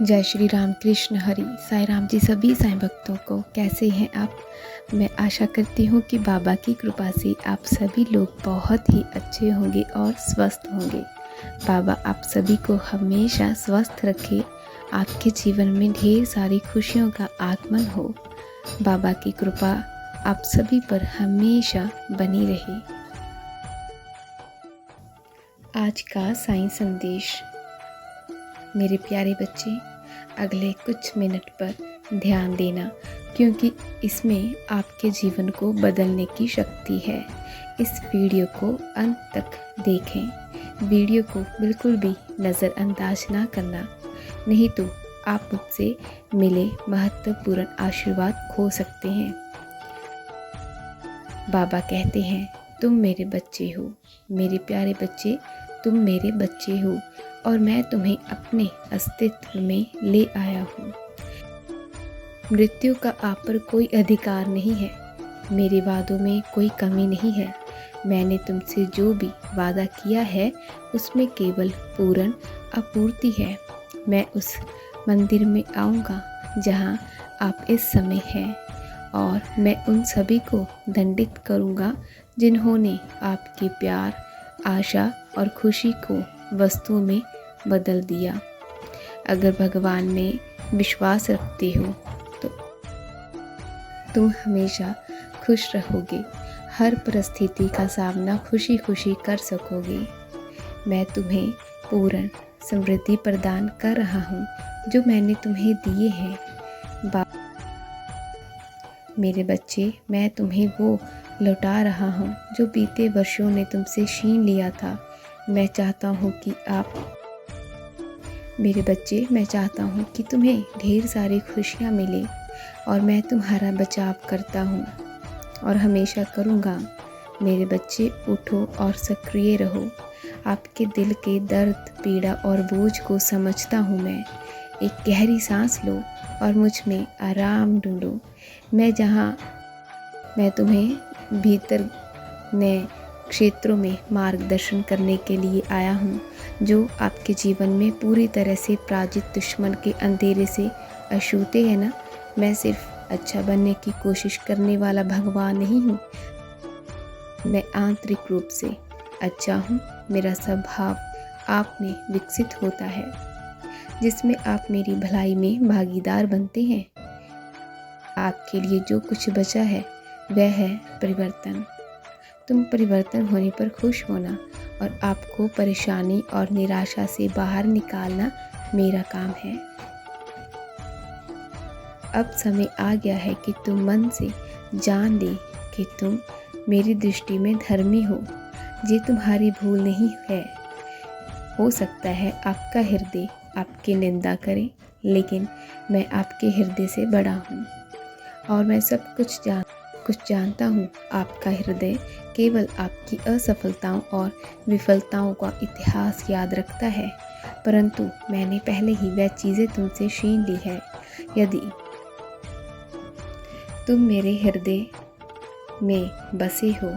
जय श्री राम कृष्ण हरि साईं राम जी। सभी साईं भक्तों को कैसे हैं आप। मैं आशा करती हूँ कि बाबा की कृपा से आप सभी लोग बहुत ही अच्छे होंगे और स्वस्थ होंगे। बाबा आप सभी को हमेशा स्वस्थ रखे, आपके जीवन में ढेर सारी खुशियों का आगमन हो। बाबा की कृपा आप सभी पर हमेशा बनी रहे। आज का साईं संदेश। मेरे प्यारे बच्चे, अगले कुछ मिनट पर ध्यान देना, क्योंकि इसमें आपके जीवन को बदलने की शक्ति है। इस वीडियो को अंत तक देखें। वीडियो को बिल्कुल भी नज़रअंदाज ना करना, नहीं तो आप मुझसे मिले महत्वपूर्ण आशीर्वाद खो सकते हैं। बाबा कहते हैं, तुम मेरे बच्चे हो। मेरे प्यारे बच्चे, तुम मेरे बच्चे हो और मैं तुम्हें अपने अस्तित्व में ले आया हूँ। मृत्यु का आप पर कोई अधिकार नहीं है। मेरे वादों में कोई कमी नहीं है। मैंने तुमसे जो भी वादा किया है उसमें केवल पूर्ण आपूर्ति है। मैं उस मंदिर में आऊँगा जहाँ आप इस समय हैं, और मैं उन सभी को दंडित करूँगा जिन्होंने आपके प्यार, आशा और खुशी को वस्तुओं में बदल दिया। अगर भगवान में विश्वास रखते हो तो तुम हमेशा खुश रहोगे। हर परिस्थिति का सामना खुशी खुशी कर सकोगे। मैं तुम्हें पूर्ण समृद्धि प्रदान कर रहा हूँ जो मैंने तुम्हें दिए हैं। मेरे बच्चे, मैं तुम्हें वो लौटा रहा हूँ जो बीते वर्षों ने तुमसे छीन लिया था। मैं चाहता हूँ कि आप मेरे बच्चे, मैं चाहता हूँ कि तुम्हें ढेर सारी खुशियाँ मिले, और मैं तुम्हारा बचाव करता हूँ और हमेशा करूँगा। मेरे बच्चे, उठो और सक्रिय रहो। आपके दिल के दर्द, पीड़ा और बोझ को समझता हूँ मैं। एक गहरी सांस लो और मुझ में आराम ढूंढो। मैं तुम्हें भीतर नए क्षेत्रों में मार्गदर्शन करने के लिए आया हूँ, जो आपके जीवन में पूरी तरह से पराजित दुश्मन के अंधेरे से अछूते हैं ना। मैं सिर्फ अच्छा बनने की कोशिश करने वाला भगवान नहीं हूँ। मैं आंतरिक रूप से अच्छा हूँ। मेरा स्वभाव आप में विकसित होता है, जिसमें आप मेरी भलाई में भागीदार बनते हैं। आपके लिए जो कुछ बचा है वह है परिवर्तन। तुम परिवर्तन होने पर खुश होना, और आपको परेशानी और निराशा से बाहर निकालना मेरा काम है। अब समय आ गया है कि तुम मन से जान ले कि तुम मेरी दृष्टि में धर्मी हो। ये तुम्हारी भूल नहीं है। हो सकता है आपका हृदय आपकी निंदा करे, लेकिन मैं आपके हृदय से बड़ा हूँ और मैं सब कुछ जानता हूँ। आपका हृदय केवल आपकी असफलताओं और विफलताओं का इतिहास याद रखता है, परंतु मैंने पहले ही वह चीज़ें तुमसे छीन ली है। यदि तुम मेरे हृदय में बसे हो,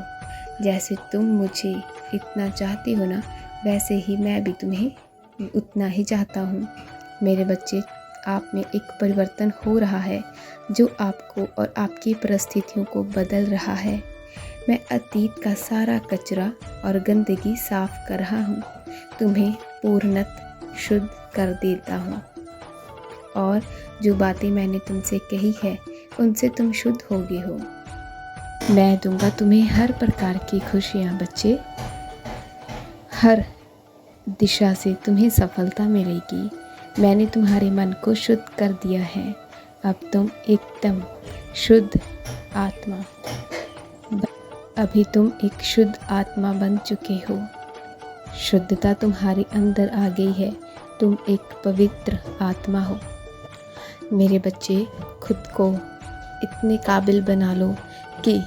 जैसे तुम मुझे इतना चाहते हो ना, वैसे ही मैं भी तुम्हें उतना ही चाहता हूँ। मेरे बच्चे, आप में एक परिवर्तन हो रहा है जो आपको और आपकी परिस्थितियों को बदल रहा है। मैं अतीत का सारा कचरा और गंदगी साफ कर रहा हूँ। तुम्हें पूर्णतः शुद्ध कर देता हूँ, और जो बातें मैंने तुमसे कही है उनसे तुम शुद्ध हो गए हो। मैं दूंगा तुम्हें हर प्रकार की खुशियाँ बच्चे। हर दिशा से तुम्हें सफलता मिलेगी। मैंने तुम्हारे मन को शुद्ध कर दिया है। अब तुम एकदम शुद्ध आत्मा तुम एक शुद्ध आत्मा बन चुके हो। शुद्धता तुम्हारे अंदर आ गई है। तुम एक पवित्र आत्मा हो। मेरे बच्चे, खुद को इतने काबिल बना लो कि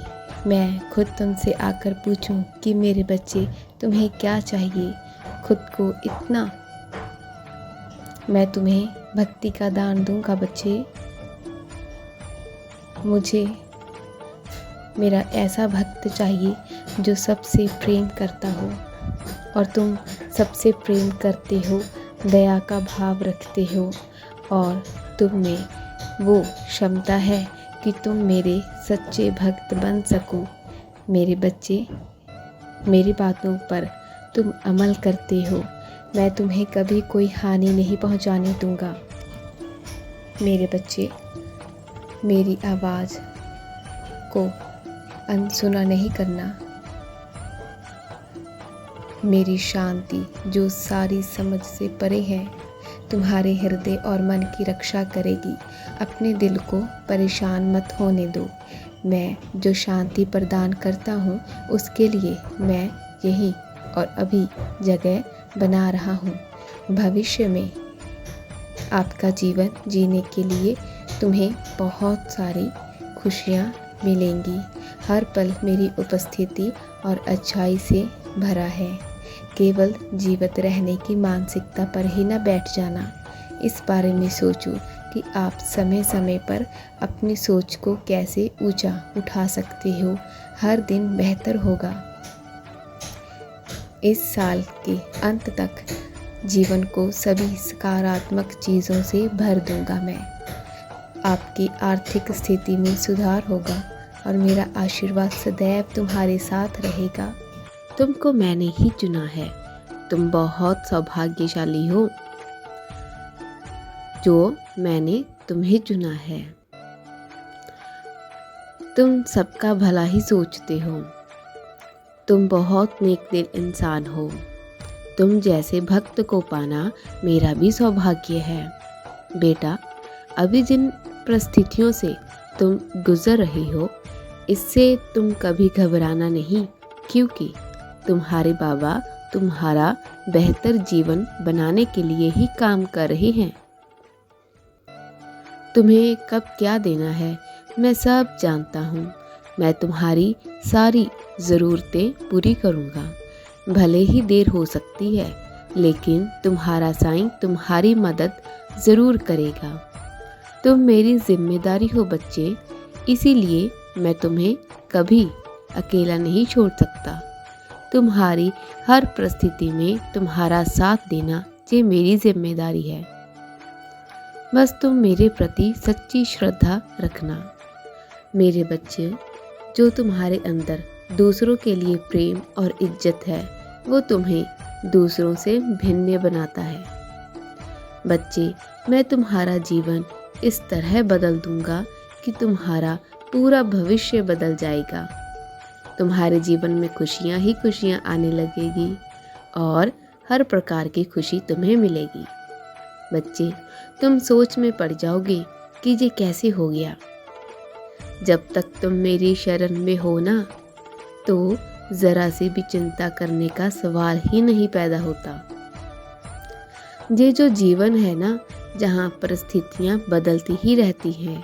मैं खुद तुमसे आकर पूछूं कि मेरे बच्चे तुम्हें क्या चाहिए। खुद को इतना मैं तुम्हें भक्ति का दान दूंगा बच्चे। मुझे मेरा ऐसा भक्त चाहिए जो सबसे प्रेम करता हो, और तुम सबसे प्रेम करते हो, दया का भाव रखते हो, और तुम में वो क्षमता है कि तुम मेरे सच्चे भक्त बन सको। मेरे बच्चे, मेरी बातों पर तुम अमल करते हो, मैं तुम्हें कभी कोई हानि नहीं पहुंचाने दूंगा। मेरे बच्चे, मेरी आवाज़ को अनसुना नहीं करना। मेरी शांति जो सारी समझ से परे है तुम्हारे हृदय और मन की रक्षा करेगी। अपने दिल को परेशान मत होने दो। मैं जो शांति प्रदान करता हूँ उसके लिए मैं यही और अभी जगह बना रहा हूँ। भविष्य में आपका जीवन जीने के लिए तुम्हें बहुत सारी खुशियाँ मिलेंगी। हर पल मेरी उपस्थिति और अच्छाई से भरा है। केवल जीवित रहने की मानसिकता पर ही न बैठ जाना। इस बारे में सोचो कि आप समय समय पर अपनी सोच को कैसे ऊंचा उठा सकते हो। हर दिन बेहतर होगा। इस साल के अंत तक जीवन को सभी सकारात्मक चीज़ों से भर दूंगा मैं। आपकी आर्थिक स्थिति में सुधार होगा और मेरा आशीर्वाद सदैव तुम्हारे साथ रहेगा। तुमको मैंने ही चुना है। तुम बहुत सौभाग्यशाली हो जो मैंने तुम्हें चुना है। तुम सबका भला ही सोचते हो। तुम बहुत नेक दिल इंसान हो। तुम जैसे भक्त को पाना मेरा भी सौभाग्य है। बेटा, अभी जिन परिस्थितियों से तुम गुजर रहे हो इससे तुम कभी घबराना नहीं, क्योंकि तुम्हारे बाबा तुम्हारा बेहतर जीवन बनाने के लिए ही काम कर रहे हैं। तुम्हें कब क्या देना है मैं सब जानता हूँ। मैं तुम्हारी सारी ज़रूरतें पूरी करूँगा। भले ही देर हो सकती है, लेकिन तुम्हारा साईं तुम्हारी मदद ज़रूर करेगा। तुम मेरी जिम्मेदारी हो बच्चे, इसीलिए मैं तुम्हें कभी अकेला नहीं छोड़ सकता। तुम्हारी हर परिस्थिति में तुम्हारा साथ देना ये मेरी जिम्मेदारी है। बस तुम मेरे प्रति सच्ची श्रद्धा रखना। मेरे बच्चे, जो तुम्हारे अंदर दूसरों के लिए प्रेम और इज्जत है वो तुम्हें दूसरों से भिन्न बनाता है। बच्चे, मैं तुम्हारा जीवन इस तरह बदल दूंगा कि तुम्हारा पूरा भविष्य बदल जाएगा। तुम्हारे जीवन में खुशियाँ ही खुशियाँ आने लगेगी और हर प्रकार की खुशी तुम्हें मिलेगी। बच्चे, तुम सोच में पड़ जाओगे कि ये कैसे हो गया। जब तक तुम मेरी शरण में हो ना, तो ज़रा सी भी चिंता करने का सवाल ही नहीं पैदा होता। ये जो जीवन है ना, जहाँ परिस्थितियाँ बदलती ही रहती हैं,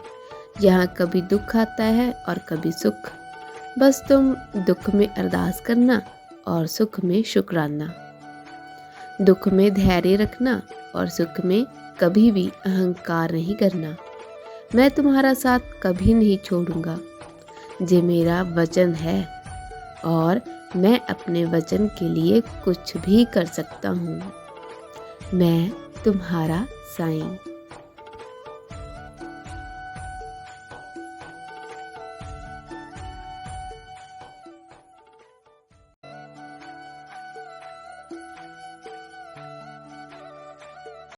यहाँ कभी दुख आता है और कभी सुख। बस तुम दुख में अरदास करना और सुख में शुक्राना। दुख में धैर्य रखना और सुख में कभी भी अहंकार नहीं करना। मैं तुम्हारा साथ कभी नहीं छोड़ूंगा। ये मेरा वचन है और मैं अपने वचन के लिए कुछ भी कर सकता हूँ। मैं तुम्हारा साईं।